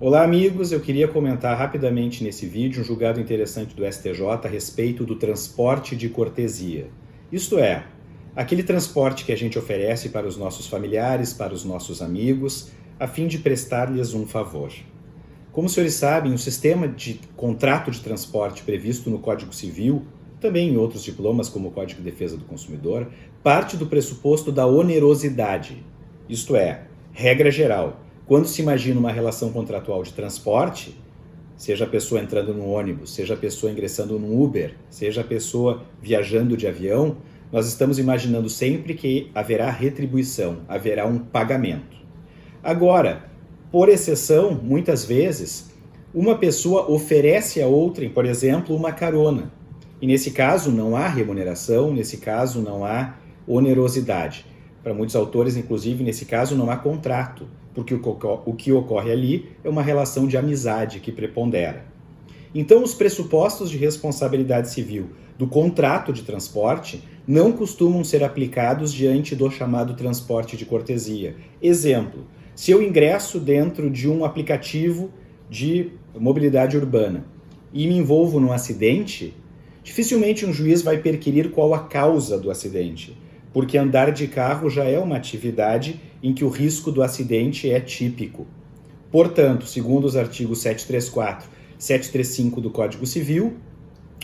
Olá amigos, eu queria comentar rapidamente nesse vídeo um julgado interessante do STJ a respeito do transporte de cortesia. Isto é, aquele transporte que a gente oferece para os nossos familiares, para os nossos amigos, a fim de prestar-lhes um favor. Como os senhores sabem, o sistema de contrato de transporte previsto no Código Civil, também em outros diplomas como o Código de Defesa do Consumidor, parte do pressuposto da onerosidade. Isto é, regra geral, quando se imagina uma relação contratual de transporte, seja a pessoa entrando no ônibus, seja a pessoa ingressando no Uber, seja a pessoa viajando de avião, nós estamos imaginando sempre que haverá retribuição, haverá um pagamento. Agora, por exceção, muitas vezes, uma pessoa oferece a outrem, por exemplo, uma carona. E nesse caso não há remuneração, nesse caso não há onerosidade. Para muitos autores, inclusive, nesse caso não há contrato, porque o que ocorre ali é uma relação de amizade que prepondera. Então, os pressupostos de responsabilidade civil do contrato de transporte não costumam ser aplicados diante do chamado transporte de cortesia. Exemplo, se eu ingresso dentro de um aplicativo de mobilidade urbana e me envolvo num acidente, dificilmente um juiz vai perquirir qual a causa do acidente, porque andar de carro já é uma atividade em que o risco do acidente é típico. Portanto, segundo os artigos 734 e 735 do Código Civil,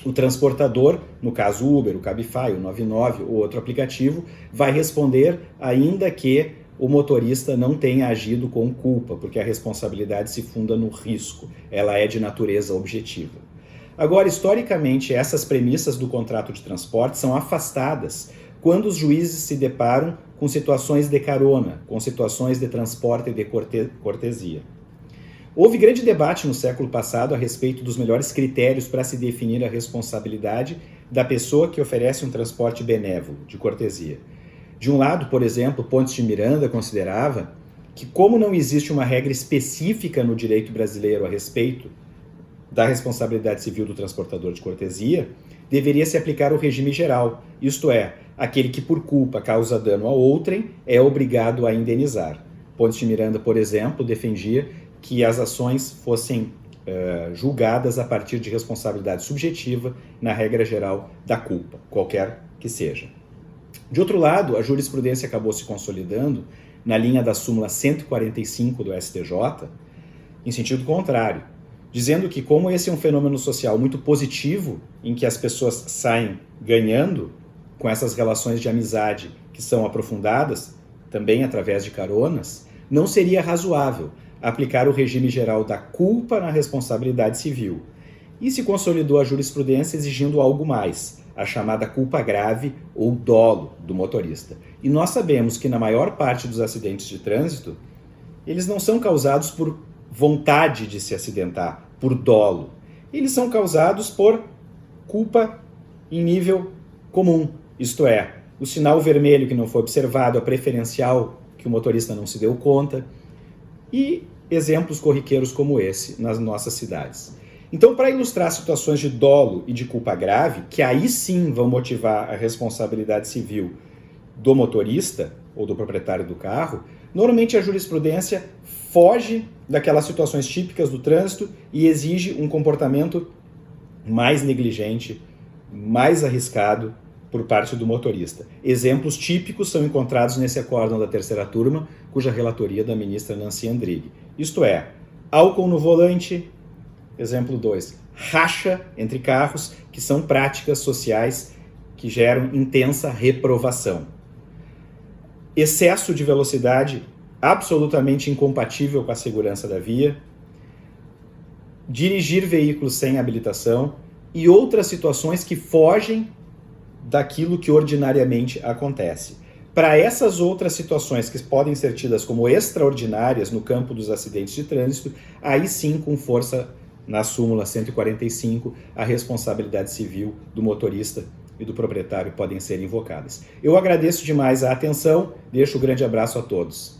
o transportador, no caso o Uber, o Cabify, o 99 ou outro aplicativo, vai responder ainda que o motorista não tenha agido com culpa, porque a responsabilidade se funda no risco, ela é de natureza objetiva. Agora, historicamente, essas premissas do contrato de transporte são afastadas quando os juízes se deparam com situações de carona, com situações de transporte de cortesia. Houve grande debate no século passado a respeito dos melhores critérios para se definir a responsabilidade da pessoa que oferece um transporte benévolo, de cortesia. De um lado, por exemplo, Pontes de Miranda considerava que, como não existe uma regra específica no direito brasileiro a respeito da responsabilidade civil do transportador de cortesia, deveria se aplicar o regime geral, isto é, aquele que por culpa causa dano a outrem é obrigado a indenizar. Pontes de Miranda, por exemplo, defendia que as ações fossem julgadas a partir de responsabilidade subjetiva na regra geral da culpa, qualquer que seja. De outro lado, a jurisprudência acabou se consolidando na linha da súmula 145 do STJ, em sentido contrário, dizendo que como esse é um fenômeno social muito positivo, em que as pessoas saem ganhando com essas relações de amizade que são aprofundadas, também através de caronas, não seria razoável aplicar o regime geral da culpa na responsabilidade civil. E se consolidou a jurisprudência exigindo algo mais, a chamada culpa grave ou dolo do motorista. E nós sabemos que na maior parte dos acidentes de trânsito, eles não são causados por vontade de se acidentar, por dolo. Eles são causados por culpa em nível comum, isto é, o sinal vermelho que não foi observado, a preferencial que o motorista não se deu conta, e exemplos corriqueiros como esse nas nossas cidades. Então, para ilustrar situações de dolo e de culpa grave, que aí sim vão motivar a responsabilidade civil do motorista ou do proprietário do carro, normalmente a jurisprudência foge daquelas situações típicas do trânsito e exige um comportamento mais negligente, mais arriscado por parte do motorista. Exemplos típicos são encontrados nesse acórdão da terceira turma, cuja relatoria da ministra Nancy Andrighi. Isto é, álcool no volante, exemplo 2, racha entre carros, que são práticas sociais que geram intensa reprovação. Excesso de velocidade, absolutamente incompatível com a segurança da via, dirigir veículos sem habilitação e outras situações que fogem daquilo que ordinariamente acontece. Para essas outras situações que podem ser tidas como extraordinárias no campo dos acidentes de trânsito, aí sim, com força na súmula 145, a responsabilidade civil do motorista e do proprietário podem ser invocadas. Eu agradeço demais a atenção, deixo um grande abraço a todos.